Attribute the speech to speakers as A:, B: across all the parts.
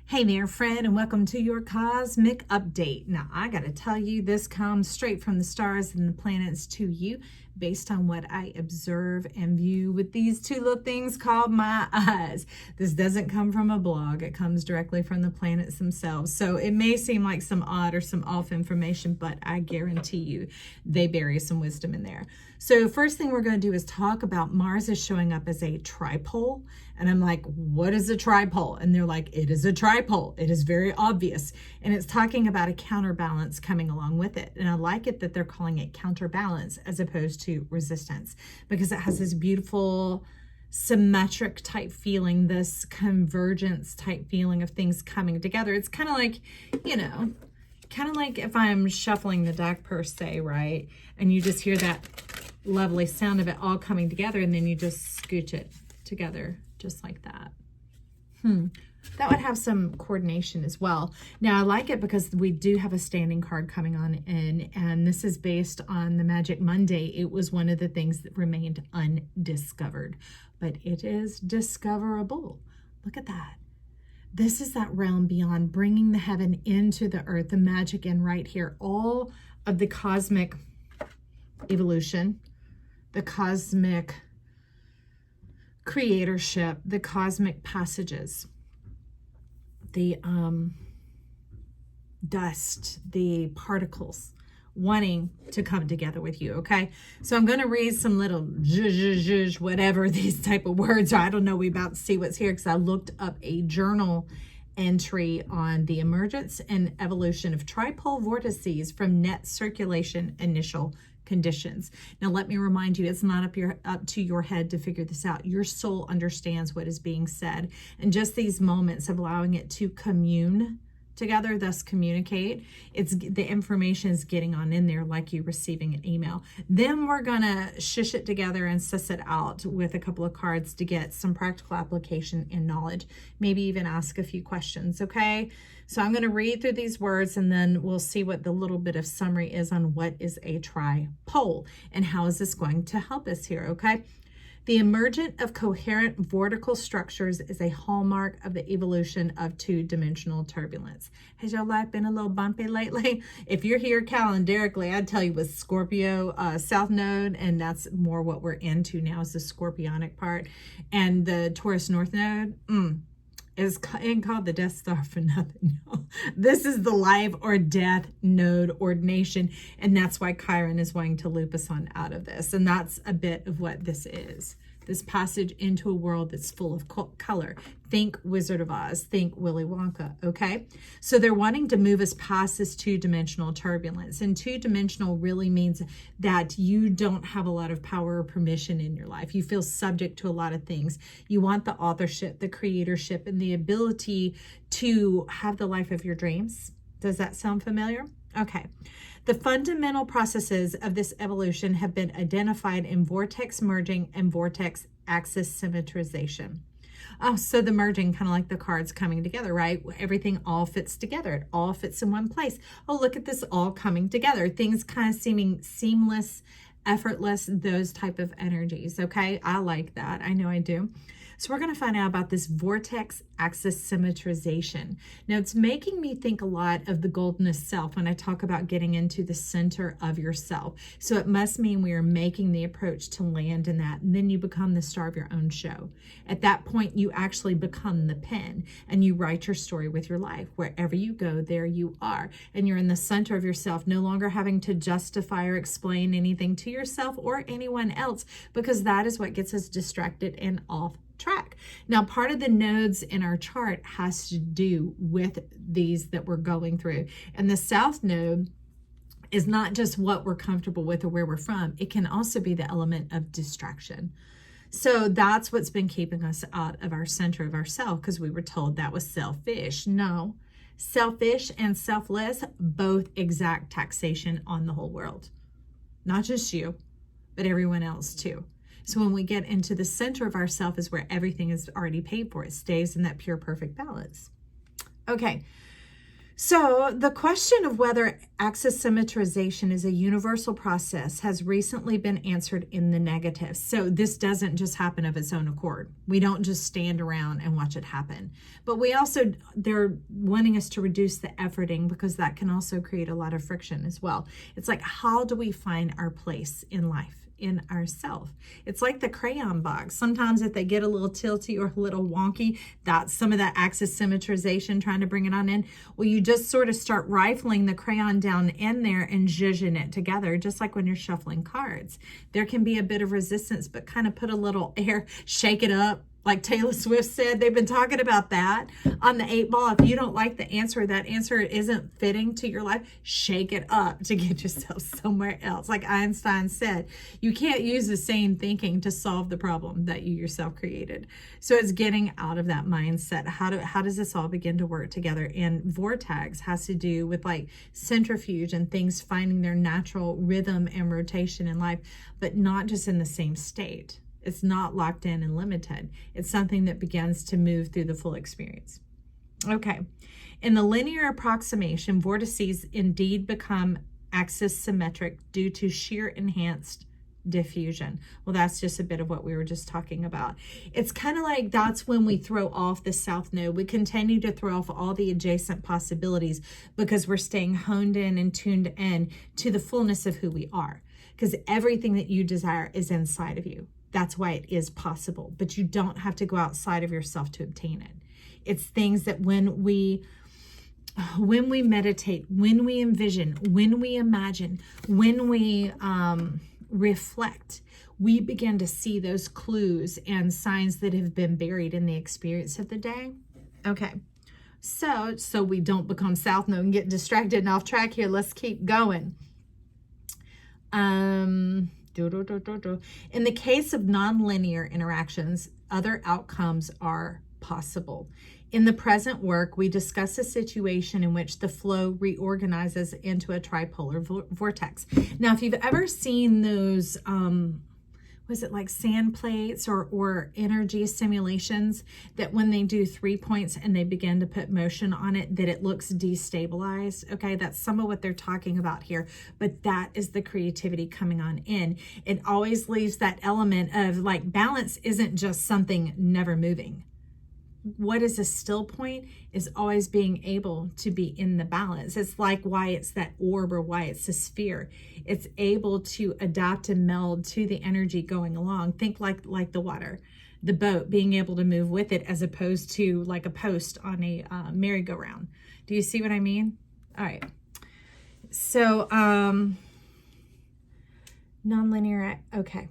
A: Hey there, friend, and welcome to your cosmic update. Now, I got to tell you, this comes straight from the stars and the planets to you based on what I observe and view with these two little things called my eyes. This doesn't come from a blog. It comes directly from the planets themselves. So it may seem like some odd or some off information, but I guarantee you they bury some wisdom in there. So first thing we're going to do is talk about Mars is showing up as a tripole. And I'm like, what is a tripole? And they're like, it is a tripole. It is very obvious. And it's talking about a counterbalance coming along with it. And I like it that they're calling it counterbalance as opposed to resistance, because it has this beautiful symmetric type feeling, this convergence type feeling of things coming together. It's kind of like, kind of like if I'm shuffling the deck per se, right? And you just hear that lovely sound of it all coming together, and then you just scooch it together just like that. That would have some coordination as well. Now I like it because we do have a standing card coming on in, and this is based on the Magic Monday. It was one of the things that remained undiscovered, but it is discoverable. Look at that. This is that realm beyond, bringing the heaven into the earth, the magic in right here. All of the cosmic evolution, the cosmic creatorship, the cosmic passages, the dust, the particles wanting to come together with you, okay? So I'm going to read some little whatever these type of words are. I don't know. We're about to see what's here because I looked up a journal entry on the emergence and evolution of tripole vortices from net circulation initial conditions. Now, let me remind you, it's not up to your head to figure this out. Your soul understands what is being said. And just these moments of allowing it to commune together, thus communicate, the information is getting on in there like you receiving an email. Then we're gonna shush it together and suss it out with a couple of cards to get some practical application and knowledge. Maybe even ask a few questions, okay? So I'm gonna read through these words, and then we'll see what the little bit of summary is on what is a tripole and how is this going to help us here, okay? The emergence of coherent vertical structures is a hallmark of the evolution of two-dimensional turbulence. Has your life been a little bumpy lately? If you're here calendarically, I'd tell you with Scorpio South Node, and that's more what we're into now is the Scorpionic part, and the Taurus North Node, ain't called the Death Star for nothing. No. This is the life or death node ordination, and that's why Chiron is wanting to loop us on out of this. And that's a bit of what this is. This passage into a world that's full of color. Think Wizard of Oz, think Willy Wonka, okay? So they're wanting to move us past this two-dimensional turbulence. And two-dimensional really means that you don't have a lot of power or permission in your life. You feel subject to a lot of things. You want the authorship, the creatorship, and the ability to have the life of your dreams. Does that sound familiar? Okay. The fundamental processes of this evolution have been identified in vortex merging and vortex axis symmetrization. Oh, so the merging, kind of like the cards coming together, right? Everything all fits together. It all fits in one place. Oh, look at this all coming together. Things kind of seeming seamless, effortless, those type of energies, okay? I like that. I know I do. So we're going to find out about this vortex axis symmetrization. Now, it's making me think a lot of the goldenest self when I talk about getting into the center of yourself. So it must mean we are making the approach to land in that, and then you become the star of your own show. At that point, you actually become the pen, and you write your story with your life. Wherever you go, there you are. And you're in the center of yourself, no longer having to justify or explain anything to yourself or anyone else, because that is what gets us distracted and off track. Now, part of the nodes in our chart has to do with these that we're going through. And the South Node is not just what we're comfortable with or where we're from. It can also be the element of distraction. So that's what's been keeping us out of our center of ourself, because we were told that was selfish. No, selfish and selfless, both exact taxation on the whole world. Not just you, but everyone else too. So when we get into the center of ourself is where everything is already paid for. It stays in that pure, perfect balance. Okay. So the question of whether axis symmetrization is a universal process has recently been answered in the negative. So this doesn't just happen of its own accord. We don't just stand around and watch it happen. But we also, they're wanting us to reduce the efforting because that can also create a lot of friction as well. It's like, how do we find our place in life? In ourself. It's like the crayon box. Sometimes if they get a little tilty or a little wonky, that's some of that axis symmetrization trying to bring it on in. Well, you just sort of start rifling the crayon down in there and zhuzhing it together, just like when you're shuffling cards. There can be a bit of resistance, but kind of put a little air, shake it up. Like Taylor Swift said, they've been talking about that on the 8-ball. If you don't like the answer, that answer isn't fitting to your life, shake it up to get yourself somewhere else. Like Einstein said, you can't use the same thinking to solve the problem that you yourself created. So it's getting out of that mindset. How does this all begin to work together? And vortex has to do with like centrifuge and things finding their natural rhythm and rotation in life, but not just in the same state. It's not locked in and limited. It's something that begins to move through the full experience. Okay. In the linear approximation, vortices indeed become axis symmetric due to shear enhanced diffusion. Well, that's just a bit of what we were just talking about. It's kind of like that's when we throw off the south node. We continue to throw off all the adjacent possibilities because we're staying honed in and tuned in to the fullness of who we are. Because everything that you desire is inside of you. That's why it is possible, but you don't have to go outside of yourself to obtain it. It's things that when we meditate, when we envision, when we imagine, when we reflect, we begin to see those clues and signs that have been buried in the experience of the day. Okay, so we don't become south node and get distracted and off track here. Let's keep going. In the case of nonlinear interactions, other outcomes are possible. In the present work, we discuss a situation in which the flow reorganizes into a tripolar vortex. Now, if you've ever seen those, was it like sand plates or energy simulations that when they do 3 points and they begin to put motion on it, that it looks destabilized? Okay, that's some of what they're talking about here, but that is the creativity coming on in. It always leaves that element of like balance isn't just something never moving. What is a still point is always being able to be in the balance. It's like why it's that orb or why it's a sphere. It's able to adapt and meld to the energy going along. Think like the water, the boat being able to move with it as opposed to like a post on a merry-go-round. Do you see what I mean? All right. So nonlinear, okay.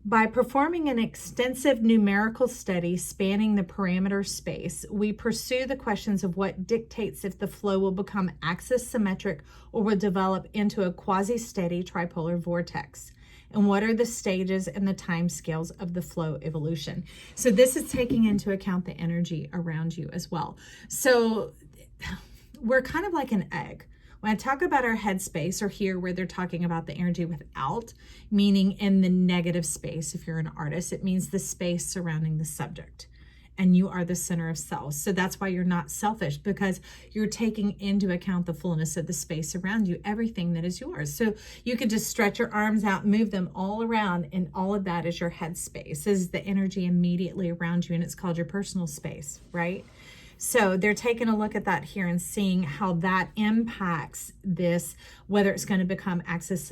A: By performing an extensive numerical study spanning the parameter space, we pursue the questions of what dictates if the flow will become axis symmetric or will develop into a quasi-steady tripolar vortex, and what are the stages and the time scales of the flow evolution. So this is taking into account the energy around you as well. So we're kind of like an egg. When I talk about our headspace, or here where they're talking about the energy without, meaning in the negative space, if you're an artist, it means the space surrounding the subject. And you are the center of self. So that's why you're not selfish, because you're taking into account the fullness of the space around you, everything that is yours. So you could just stretch your arms out, move them all around, and all of that is your headspace. This is the energy immediately around you, and it's called your personal space, right? So they're taking a look at that here and seeing how that impacts this, whether it's going to become axis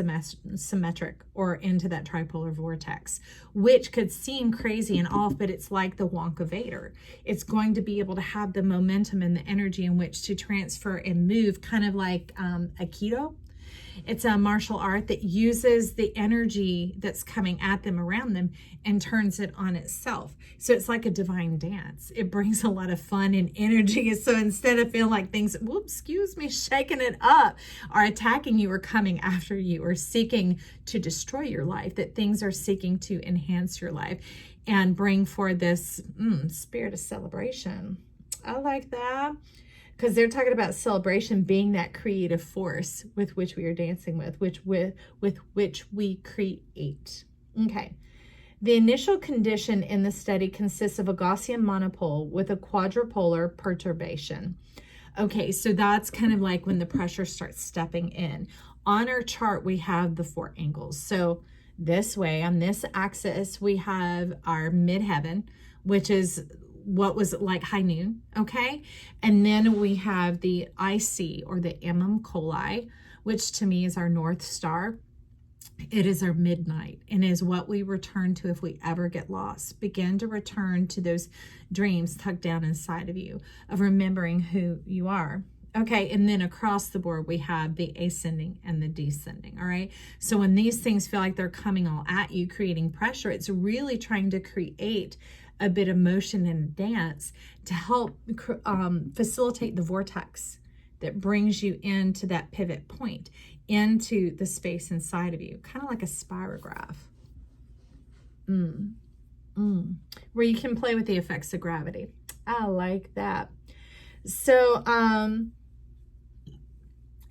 A: symmetric or into that tripolar vortex, which could seem crazy and off, but it's like the Wonka Vader. It's going to be able to have the momentum and the energy in which to transfer and move, kind of like Aikido. It's a martial art that uses the energy that's coming at them around them and turns it on itself. So it's like a divine dance. It brings a lot of fun and energy. So instead of feeling like things, whoops, excuse me, shaking it up, are attacking you or coming after you or seeking to destroy your life, that things are seeking to enhance your life and bring forth this spirit of celebration. I like that. Because they're talking about celebration being that creative force with which we are dancing with which we create. Okay. The initial condition in the study consists of a Gaussian monopole with a quadrupolar perturbation. Okay, so that's kind of like when the pressure starts stepping in. On our chart, we have the 4 angles. So this way, on this axis, we have our midheaven, which is what was like high noon, okay? And then we have the IC, or the Ammon Coli, which to me is our North Star. It is our midnight, and is what we return to if we ever get lost. Begin to return to those dreams tucked down inside of you, of remembering who you are. Okay, and then across the board, we have the ascending and the descending, all right? So when these things feel like they're coming all at you, creating pressure, it's really trying to create a bit of motion and dance to help facilitate the vortex that brings you into that pivot point, into the space inside of you, kind of like a spirograph, where you can play with the effects of gravity. I like that. So, and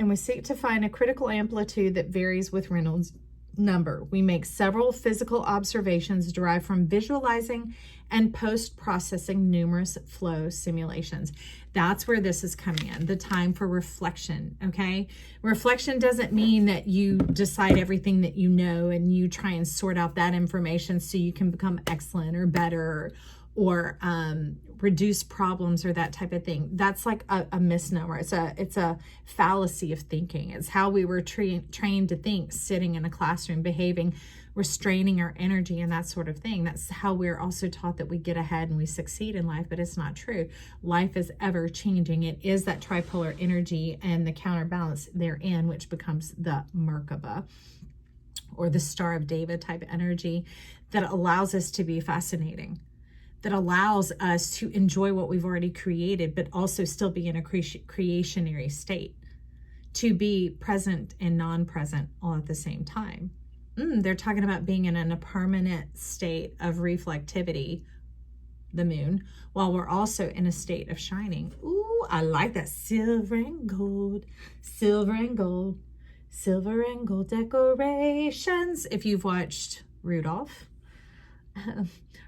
A: we seek to find a critical amplitude that varies with Reynolds number. We make several physical observations derived from visualizing and post-processing numerous flow simulations. That's where this is coming in, the time for reflection, okay? Reflection doesn't mean that you decide everything that you know and you try and sort out that information so you can become excellent or better or reduce problems or that type of thing. That's like a misnomer. It's a fallacy of thinking. It's how we were trained to think, sitting in a classroom, behaving, restraining our energy and that sort of thing. That's how we're also taught that we get ahead and we succeed in life, but it's not true. Life is ever changing. It is that tripolar energy and the counterbalance therein, which becomes the Merkaba, or the Star of David type energy, that allows us to be fascinating, that allows us to enjoy what we've already created, but also still be in a creationary state, to be present and non-present all at the same time. They're talking about being in a permanent state of reflectivity, the moon, while we're also in a state of shining. Ooh, I like that. Silver and gold, silver and gold, silver and gold decorations. If you've watched Rudolph,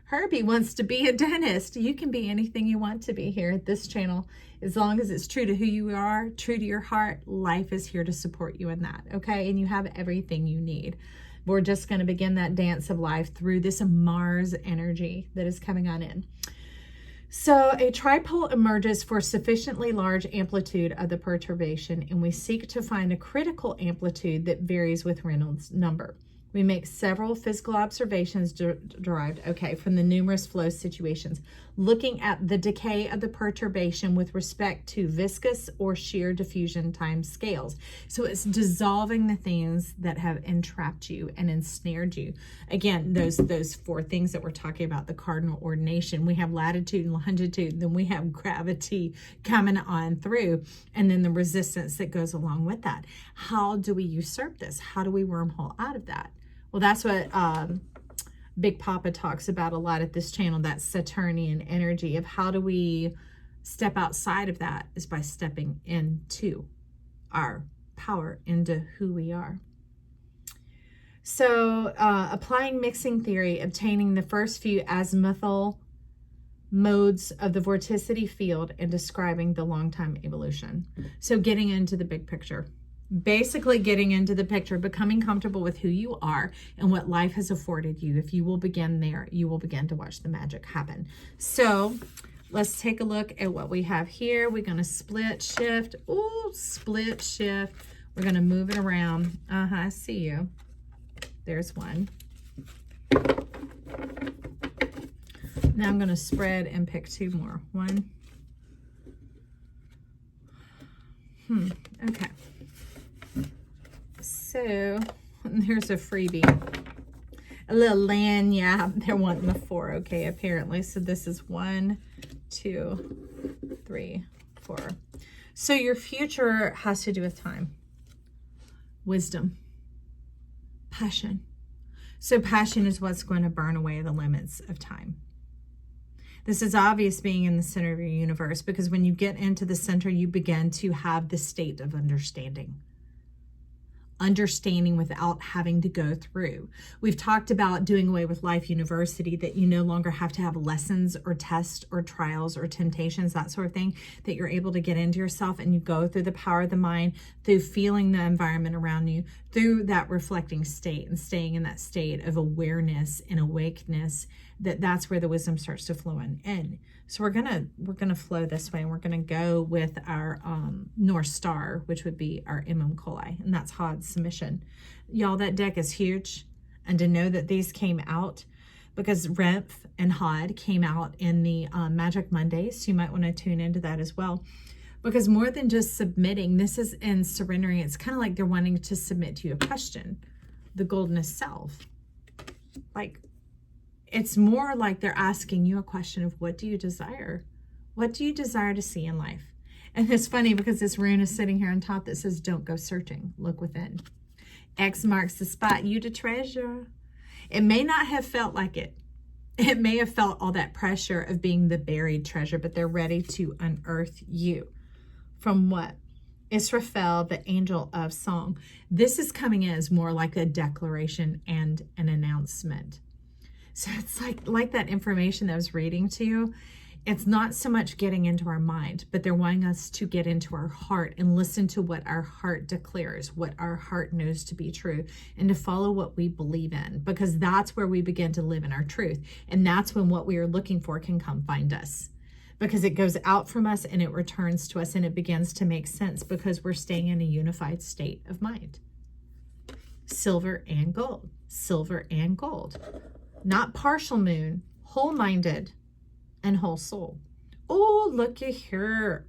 A: Herbie wants to be a dentist. You can be anything you want to be here at this channel. As long as it's true to who you are, true to your heart, life is here to support you in that, okay? And you have everything you need. We're just going to begin that dance of life through this Mars energy that is coming on in. So a tripole emerges for sufficiently large amplitude of the perturbation, and we seek to find a critical amplitude that varies with Reynolds number. We make several physical observations derived, from the numerous flow situations, looking at the decay of the perturbation with respect to viscous or shear diffusion time scales. So it's dissolving the things that have entrapped you and ensnared you. Again, those 4 things that we're talking about, the cardinal ordination. We have latitude and longitude, then we have gravity coming on through, and then the resistance that goes along with that. How do we usurp this? How do we wormhole out of that? Well, that's what Big Papa talks about a lot at this channel, that Saturnian energy of how do we step outside of that, is by stepping into our power, into who we are. So applying mixing theory, obtaining the first few azimuthal modes of the vorticity field and describing the long time evolution. So getting into the big picture. Basically getting into the picture, becoming comfortable with who you are and what life has afforded you. If you will begin there, you will begin to watch the magic happen. So let's take a look at what we have here. We're going to split shift. Ooh, split shift. We're going to move it around. I see you. There's one. Now I'm going to spread and pick 2 more. 1. Okay. So there's a freebie, a little lanyard. They're wanting the 4, okay, apparently. So this is 1, 2, 3, 4. So your future has to do with time, wisdom, passion. So passion is what's going to burn away the limits of time. This is obvious being in the center of your universe, because when you get into the center, you begin to have the state of understanding. understanding without having to go through. We've talked about doing away with life university, that you no longer have to have lessons or tests or trials or temptations, that sort of thing, that you're able to get into yourself and you go through the power of the mind, through feeling the environment around you, through that reflecting state and staying in that state of awareness and awakeness, that's where the wisdom starts to flow in. So we're gonna flow this way, and we're gonna go with our North Star, which would be our Imam Kolai, and that's Hod's submission. Y'all, that deck is huge, and to know that these came out, because Remph and Hod came out in the Magic Mondays, so you might want to tune into that as well. Because more than just submitting, this is in surrendering. It's kind of like they're wanting to submit to you a question, the golden self. Like, it's more like they're asking you a question of, what do you desire? What do you desire to see in life? And it's funny because this rune is sitting here on top that says, don't go searching, look within. X marks the spot, you to treasure. It may not have felt like it. It may have felt all that pressure of being the buried treasure, but they're ready to unearth you. From what? Israfel, the angel of song. This is coming in as more like a declaration and an announcement. So it's like that information that I was reading to you. It's not so much getting into our mind, but they're wanting us to get into our heart and listen to what our heart declares, what our heart knows to be true, and to follow what we believe in, because that's where we begin to live in our truth. And that's when what we are looking for can come find us, because it goes out from us and it returns to us, and it begins to make sense because we're staying in a unified state of mind. Silver and gold, silver and gold. Not partial moon, whole-minded and whole soul. Oh, looky here.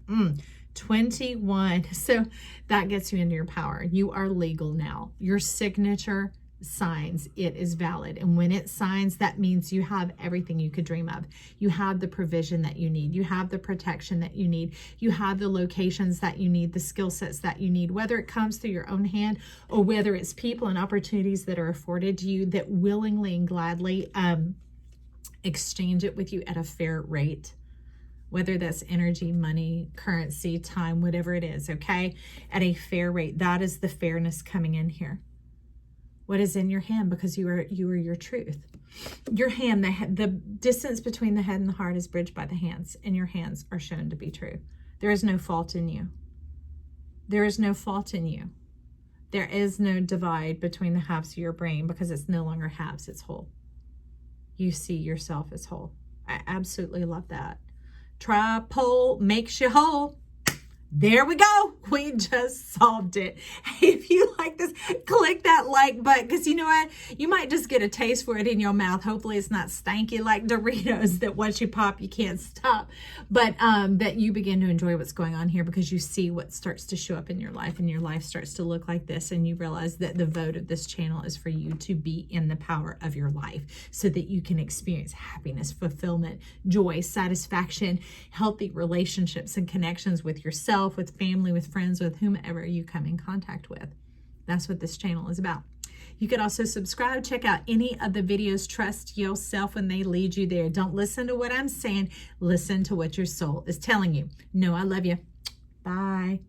A: 21. So that gets you into your power. You are legal now. Your signature signs it is valid. And when it signs, that means you have everything you could dream of. You have the provision that you need. You have the protection that you need. You have the locations that you need, the skill sets that you need, whether it comes through your own hand or whether it's people and opportunities that are afforded to you that willingly and gladly exchange it with you at a fair rate, whether that's energy, money, currency, time, whatever it is, okay? At a fair rate. That is the fairness coming in here. What is in your hand? Because you are your truth. Your hand, the distance between the head and the heart is bridged by the hands, and your hands are shown to be true. There is no fault in you. There is no fault in you. There is no divide between the halves of your brain, because it's no longer halves, it's whole. You see yourself as whole. I absolutely love that. Tripole makes you whole. There we go. We just solved it. Hey, if you like this, click that like button, because you know what? You might just get a taste for it in your mouth. Hopefully it's not stanky like Doritos that once you pop, you can't stop. But that you begin to enjoy what's going on here, because you see what starts to show up in your life, and your life starts to look like this, and you realize that the vote of this channel is for you to be in the power of your life, so that you can experience happiness, fulfillment, joy, satisfaction, healthy relationships and connections with yourself, with family, with friends, with whomever you come in contact with. That's what this channel is about. You could also subscribe, check out any of the videos. Trust yourself when they lead you there. Don't listen to what I'm saying. Listen to what your soul is telling you. Know I love you. Bye.